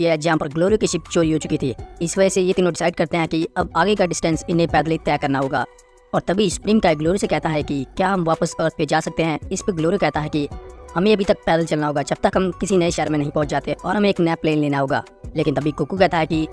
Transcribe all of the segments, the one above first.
है जहाँ पर ग्लोरी की शिप चोरी हो चुकी थी। इस वजह से ये तीनों डिसाइड करते हैं कि अब आगे का डिस्टेंस इन्हें पैदल ही तय करना होगा। और तभी स्प्रिंग का ग्लोरी से कहता है कि क्या हम वापस अर्थ पे जा सकते हैं। इस पर ग्लोरी कहता है कि हमें अभी तक पैदल चलना होगा जब तक हम किसी नए शहर में नहीं पहुंच जाते और हमें एक नया प्लेन लेना होगा। लेकिन तभी गोकू कहता है कि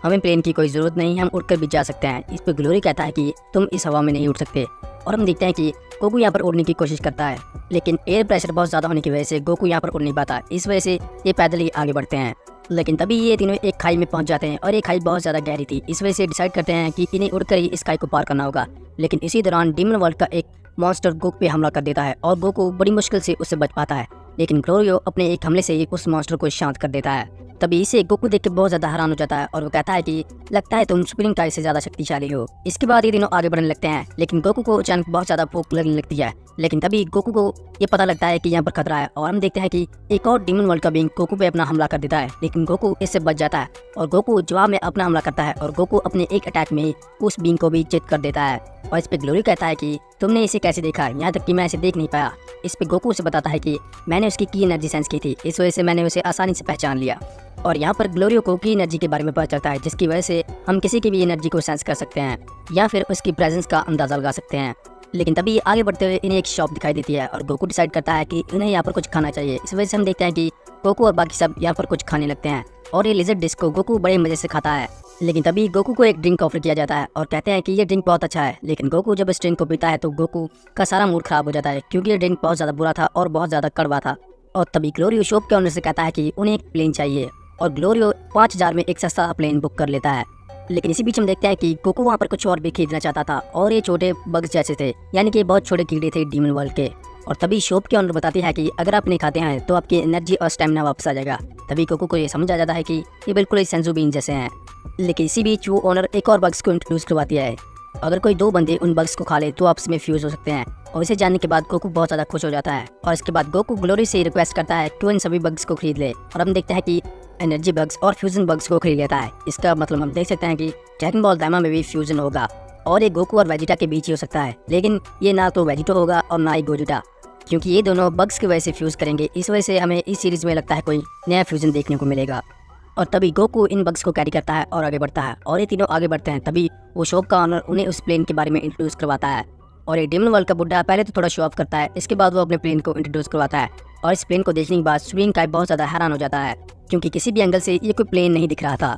हमें प्लेन की कोई ज़रूरत नहीं, हम उड़कर भी जा सकते हैं। इस पर ग्लोरी कहता है कि तुम इस हवा में नहीं उड़ सकते। और हम देखते हैं कि गोकू यहाँ पर उड़ने की कोशिश करता है, लेकिन एयर प्रेशर बहुत ज़्यादा होने की वजह से गोकू यहाँ पर उड़ नहीं पाता। इस वजह से ये पैदल ही आगे बढ़ते हैं। लेकिन तभी ये तीनों एक खाई में पहुंच जाते हैं और ये खाई बहुत ज़्यादा गहरी थी। इस वजह से डिसाइड करते हैं कि इन्हें उड़कर ही इस खाई को पार करना होगा। लेकिन इसी दौरान डीमन वर्ल्ड का एक मॉन्स्टर गोकू पे हमला कर देता है और गोकू बड़ी मुश्किल से उससे बच पाता है। लेकिन ग्लोरियो अपने एक हमले से ही उस मॉन्स्टर को शांत कर देता है। तभी इसे गोकू देख के बहुत ज्यादा हैरान हो जाता है और वो कहता है कि लगता है तुम स्प्रिंग टाई से ज्यादा शक्तिशाली हो। इसके बाद ये तीनों आगे बढ़ने लगते हैं, लेकिन गोकू को अचानक बहुत ज्यादा भूख लगने लगती है। लेकिन तभी गोकू को ये पता लगता है कि यहाँ पर खतरा है और हम देखते हैं कि एक और डीमन वर्ल्ड का बींग गोकू पे अपना हमला कर देता है, लेकिन गोकू इससे बच जाता है और गोकू जवाब में अपना हमला करता है और गोकू अपने एक अटैक में ही उस बींग को भी चित कर देता है। और इस पे ग्लोरी कहता है कि तुमने इसे कैसे देखा, यहाँ तक कि मैं इसे देख नहीं पाया। इस पे गोकू उसे बताता है कि मैंने उसकी की एनर्जी सेंस की थी, इस वजह से मैंने उसे आसानी से पहचान लिया। और यहाँ पर ग्लोरियो को की एनर्जी के बारे में पता चलता है, जिसकी वजह से हम किसी की भी एनर्जी को सेंस कर सकते हैं या फिर उसकी प्रेजेंस का अंदाजा लगा सकते हैं। लेकिन तभी आगे बढ़ते हुए इन्हें एक शॉप दिखाई देती है और गोकू डिसाइड करता है कि इन्हें यहाँ पर कुछ खाना चाहिए। इस वजह से हम देखते हैं कि गोकू और बाकी सब यहाँ पर कुछ खाने लगते हैं और ये लिजर्ड डिश को गोकू बड़े मजे से खाता है। लेकिन तभी गोकू को एक ड्रिंक ऑफर किया जाता है और कहते हैं कि ये ड्रिंक बहुत अच्छा है। लेकिन गोकू जब इस ड्रिंक को पीता है तो गोकू का सारा मूड खराब हो जाता है, क्योंकि ये ड्रिंक बहुत ज़्यादा बुरा था और बहुत ज़्यादा कड़वा था। और तभी ग्लोरियो शॉप के ओनर से कहता है कि उन्हें एक प्लेन चाहिए और ग्लोरियो 5000 में एक सस्ता प्लेन बुक कर लेता है। लेकिन इसी बीच हम देखते हैं कि गोकू वहाँ पर कुछ और भी खरीदना चाहता था और ये छोटे बग्स जैसे थे, यानी कि बहुत छोटे कीड़े थे डीमन वर्ल्ड के। और तभी शॉप के ओनर बताती है कि अगर आप इन्हें खाते हैं तो आपकी एनर्जी और स्टेमिना वापस आ जाएगा। तभी गोकू को ये समझ आ जाता है कि ये बिल्कुल ही सेंजू बीन जैसे हैं। लेकिन इसी बीच वो ओनर एक और बग्स को इंट्रोड्यूस करवाती है। अगर कोई दो बंदे उन बग्स को खा ले तो आपस में फ्यूज हो सकते हैं। और इसे जानने के बाद गोकू बहुत ज़्यादा खुश हो जाता है और इसके बाद गोकू ग्लोरी से रिक्वेस्ट करता है कि वो इन सभी बग्स को खरीद ले। और हम देखते हैं कि एनर्जी बग्स और फ्यूजन बग्स को खरीद लेता है। इसका मतलब हम देख सकते हैं कि ड्रैगन बॉल दाइमा में भी फ्यूजन होगा और ये गोकू और वेजिटा के बीच ही हो सकता है। लेकिन ये ना तो वेजिटो होगा और ना ही गोजिटा, क्योंकि ये दोनों बग्स की वजह से फ्यूज करेंगे। इस वजह से हमें इस सीरीज में लगता है कोई नया फ्यूजन देखने को मिलेगा। और तभी गोकू इन बग्स को कैरी करता है और आगे बढ़ता है और ये तीनों आगे बढ़ते हैं। तभी वो शॉप का ऑनर उन्हें उस प्लेन के बारे में इंट्रोड्यूस करवाता है और ये डीमन वर्ल्ड का बुड्ढा पहले तो थोड़ा शो ऑफ करता है, इसके बाद वो अपने प्लेन को इंट्रोड्यूस करवाता है। और इस प्लेन को देखने के बाद स्प्रिंग काई बहुत ज़्यादा हैरान हो जाता है, क्योंकि किसी भी एंगल से ये कोई प्लेन नहीं दिख रहा था।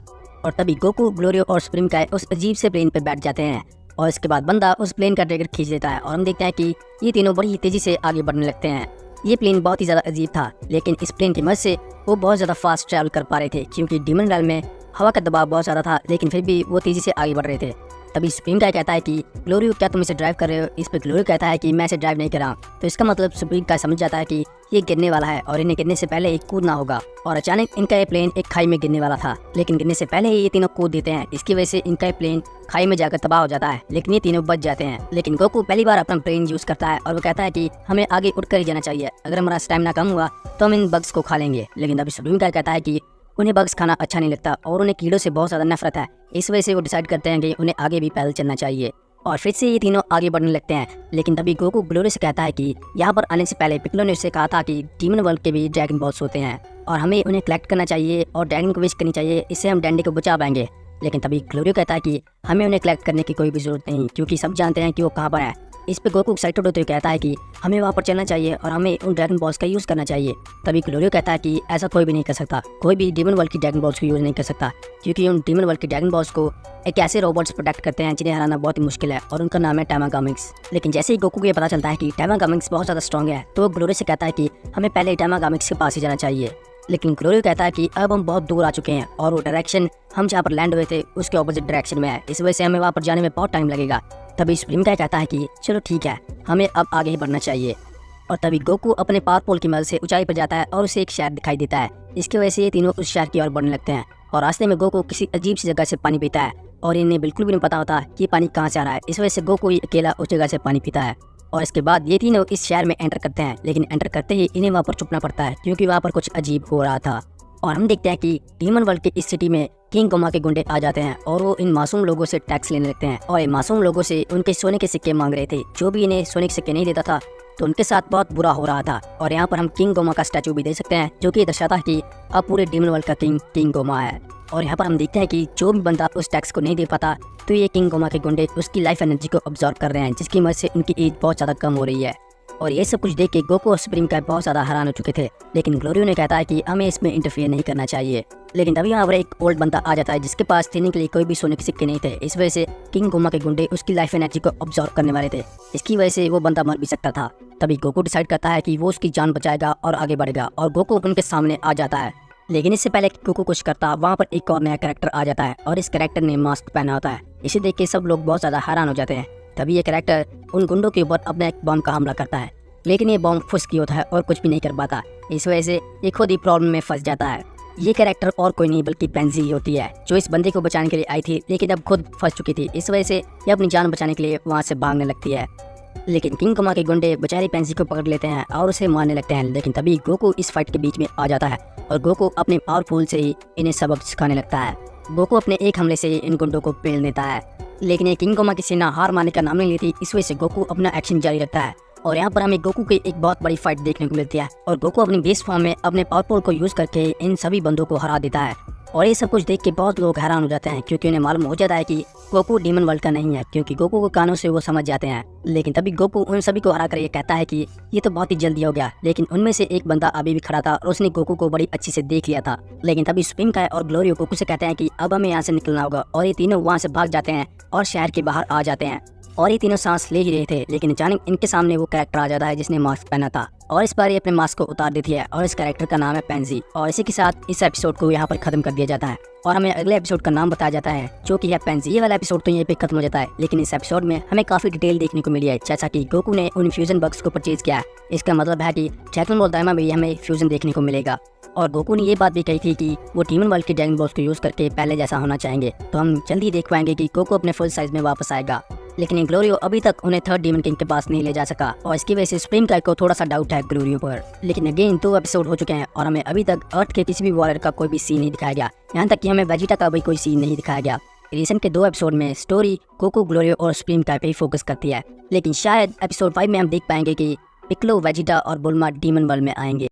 और तभी गोकू, ग्लोरियो और स्प्रिंग काई उस अजीब से प्लेन पर बैठ जाते हैं और इसके बाद बंदा उस प्लेन का ट्रिगर खींच देता है और हम देखते हैं कि ये तीनों बड़ी ही तेज़ी से आगे बढ़ने लगते हैं। ये प्लेन बहुत ही ज़्यादा अजीब था, लेकिन इस प्लेन की मदद से वो बहुत ज़्यादा फास्ट ट्रैवल कर पा रहे थे, क्योंकि डीमन रेल्म में हवा का दबाव बहुत ज़्यादा था, लेकिन फिर भी वो तेज़ी से आगे बढ़ रहे थे। तभी स्प्रिंग काय कहता है कि ग्लोरियो क्या तुम इसे ड्राइव कर रहे हो। इस पर ग्लोरियो कहता है कि मैं इसे ड्राइव नहीं कर रहा। तो इसका मतलब स्प्रिंग काय समझ जाता है कि ये गिरने वाला है और इन्हें गिरने से पहले एक कूदना होगा। और अचानक इनका ये प्लेन एक खाई में गिरने वाला था, लेकिन गिरने से पहले ही ये तीनों कूद देते हैं। इसकी वजह से इनका ये प्लेन खाई में जाकर तबाह हो जाता है, लेकिन ये तीनों बच जाते हैं। लेकिन गोकू पहली बार अपना ब्रेन यूज करता है और वो कहता है कि हमें आगे उड़कर ही जाना चाहिए, अगर हमारा स्टेमिना कम हुआ तो हम इन बग्स को खा लेंगे। लेकिन तभी स्प्रिंग काय कहता है कि उन्हें बग्स खाना अच्छा नहीं लगता और उन्हें कीड़ों से बहुत ज़्यादा नफरत है। इस वजह से वो डिसाइड करते हैं कि उन्हें आगे भी पैदल चलना चाहिए और फिर से ये तीनों आगे बढ़ने लगते हैं। लेकिन तभी गोकू ग्लोरी से कहता है कि यहाँ पर आने से पहले पिक्लो ने उससे कहा था कि डीमन वर्ल्ड के भी ड्रैगन बॉल्स होते हैं और हमें उन्हें कलेक्ट करना चाहिए और ड्रैगन को विश करनी चाहिए, इससे हम डैंडी को बचा पाएंगे। लेकिन तभी ग्लोरियो कहता है कि हमें उन्हें कलेक्ट करने की कोई भी जरूरत नहीं, क्योंकि सब जानते हैं कि वो कहाँ पर है। इस पे गोकू एक्साइटेड होते हुए कहता है कि हमें वहाँ पर चलना चाहिए और हमें उन ड्रैगन बॉल्स का यूज़ करना चाहिए। तभी ग्लोरियो कहता है कि ऐसा कोई भी नहीं कर सकता, कोई भी डीमन वर्ल्ड की ड्रैगन बॉल्स को यूज़ नहीं कर सकता, क्योंकि उन डीमन वर्ल्ड की ड्रैगन बॉल्स को एक ऐसे रोबोट्स प्रोटेक्ट करते हैं जिन्हें हराना बहुत ही मुश्किल है और उनका नाम है टामागामिक्स। लेकिन जैसे ही गोकू को ये पता चलता है कि टामागामिक्स बहुत ज़्यादा स्ट्रॉन्ग है, तो वो ग्लोरियो से कहता है कि हमें पहले टामागामिक्स के पास ही जाना चाहिए। लेकिन ग्लोरियो कहता है कि अब हम बहुत दूर आ चुके हैं और वो डायरेक्शन हम जहाँ पर लैंड हुए थे उसके ऑपोजिट डायरेक्शन में है, इस वजह से हमें वहाँ पर जाने में बहुत टाइम लगेगा। तभी स्प्रिंग काय कहता है कि चलो ठीक है, हमें अब आगे ही बढ़ना चाहिए। और तभी गोकू अपने पावर पोल की मदद से ऊंचाई पर जाता है और उसे एक शहर दिखाई देता है। इसकी वजह से ये तीनों उस शहर की ओर बढ़ने लगते हैं और रास्ते में गोकू किसी अजीब सी जगह से पानी पीता है और इन्हें बिल्कुल भी नहीं पता होता कि पानी कहाँ से आ रहा है। इस वजह से गोकू ही अकेला उस जगह से पानी पीता है और इसके बाद ये तीनों इस शहर में एंटर करते हैं। लेकिन एंटर करते ही इन्हें वहाँ पर छुपना पड़ता है, क्योंकि वहाँ पर कुछ अजीब हो रहा था। और हम देखते हैं कि डीमन वर्ल्ड के इस सिटी में किंग गोमा के गुंडे आ जाते हैं और वो इन मासूम लोगों से टैक्स लेने लगते हैं और इन मासूम लोगों से उनके सोने के सिक्के मांग रहे थे। जो भी इन्हें सोने के सिक्के नहीं देता था तो उनके साथ बहुत बुरा हो रहा था। और यहाँ पर हम किंग गोमा का स्टैचू भी देख सकते हैं, जो कि दर्शाता है कि अब पूरे डीमन वर्ल्ड का किंग गोमा है। और यहाँ पर हम देखते हैं कि जो भी बंदा उस टैक्स को नहीं दे पाता, तो ये किंग गोमा के गुंडे उसकी लाइफ एनर्जी को ऑब्जॉर्व कर रहे हैं, जिसकी वजह से उनकी एज बहुत ज़्यादा कम हो रही है। और ये सब कुछ देख के गोकू और सुप्रीम काई बहुत ज़्यादा हैरान हो चुके थे, लेकिन ग्लोरियो ने कहता है कि हमें इसमें इंटरफेयर नहीं करना चाहिए। लेकिन तभी यहाँ पर एक ओल्ड बंदा आ जाता है, जिसके पास देने के लिए कोई भी सोने के सिक्के नहीं थे। इस वजह से किंग गोमा के गुंडे उसकी लाइफ एनर्जी को ऑब्जॉर्व करने वाले थे, इसकी वजह से वो बंदा मर भी सकता था। तभी गोकू डिसाइड करता है कि वो उसकी जान बचाएगा और आगे बढ़ेगा, और गोकू उनके सामने आ जाता है। लेकिन इससे पहले कि गोकू कुछ करता, वहाँ पर एक और नया कैरेक्टर आ जाता है, और इस कैरेक्टर ने मास्क पहना होता है। इसे देख के सब लोग बहुत ज़्यादा हैरान हो जाते हैं। तभी ये कैरेक्टर उन गुंडों के ऊपर अपने एक बम का हमला करता है, लेकिन ये बम फुसकी होता है और कुछ भी नहीं कर पाता। इस वजह से ये खुद ही प्रॉब्लम में फंस जाता है। ये कैरेक्टर और कोई नहीं बल्कि पेंजी ही होती है, जो इस बंदे को बचाने के लिए आई थी, लेकिन अब खुद फंस चुकी थी। इस वजह से ये अपनी जान बचाने के लिए वहाँ से भागने लगती है। लेकिन किंग गोमा के गुंडे बेचारी पेंजी को पकड़ लेते हैं और उसे मारने लगते हैं। लेकिन तभी गोकू इस फाइट के बीच में आ जाता है, और गोकू अपने पावरफुल से ही इन्हें सबक सिखाने लगता है। गोकू अपने एक हमले से इन गुंडों को पेल देता है, लेकिन ये किंग गोमा की सेना हार मारने का नाम नहीं लेती। इस वजह से गोकू अपना एक्शन जारी रखता है, और यहाँ पर हमें गोकू की एक बहुत बड़ी फाइट देखने को मिलती है। और गोकू अपनी बेस फॉर्म में अपने पावरफुल को यूज करके इन सभी बंदों को हरा देता है। और ये सब कुछ देख के बहुत लोग हैरान हो जाते हैं, क्योंकि उन्हें मालूम हो जाता है कि गोकू डीमन वर्ल्ड का नहीं है, क्योंकि गोकू के कानों से वो समझ जाते हैं। लेकिन तभी गोकू उन सभी को हरा कर ये कहता है कि ये तो बहुत ही जल्दी हो गया। लेकिन उनमें से एक बंदा अभी भी खड़ा था, और उसने गोकू को बड़ी अच्छी से देख लिया था। लेकिन तभी सुप्रीम काई और ग्लोरियो गोकू से कहते हैं कि अब हमें यहाँ से निकलना होगा, और ये तीनों वहाँ से भाग जाते हैं और शहर के बाहर आ जाते हैं। और ये तीनों सांस ले ही रहे थे, लेकिन अचानक इनके सामने वो कैरेक्टर आ जाता है जिसने मास्क पहना था, और इस बार ये अपने मास्क को उतार देती है। और इस कैरेक्टर का नाम है पेंजी। और इसी के साथ इस एपिसोड को यहाँ पर खत्म कर दिया जाता है, और हमें अगले एपिसोड का नाम बताया जाता है, जो कि है पेंजी। ये वाला एपिसोड तो यहीं पे खत्म हो जाता है, लेकिन इस एपिसोड में हमें काफी डिटेल देखने को मिली है, जैसा कि गोकू ने उन फ्यूजन बग्स को परचेज किया है। इसका मतलब है कि ड्रैगन बॉल दाइमा में हमें फ्यूजन देखने को मिलेगा। और गोकू ने ये बात भी कही थी कि वो डीमन वर्ल्ड के ड्रैगन बॉल्स को यूज करके पहले जैसा होना चाहेंगे। तो हम जल्दी देख पाएंगे कि गोकू अपने फुल साइज में वापस आएगा। लेकिन ग्लोरियो अभी तक उन्हें थर्ड डीमन किंग के पास नहीं ले जा सका, और इसकी वजह से सुप्रीम काई को थोड़ा सा डाउट है ग्लोरियो पर। लेकिन अगेन 2 एपिसोड हो चुके हैं, और हमें अभी तक अर्थ के किसी भी वॉरियर का कोई भी सीन नहीं दिखाया गया। यहाँ तक कि हमें वेजिटा का भी कोई सीन नहीं दिखाया गया। रीसेंट के 2 एपिसोड में स्टोरी गोकू, ग्लोरियो और सुप्रीम काई पे ही फोकस करती है। लेकिन शायद एपिसोड 5 में हम देख पाएंगे कि पिक्लो, वेजिटा और बुल्मा डीमन वर्ल्ड में आएंगे।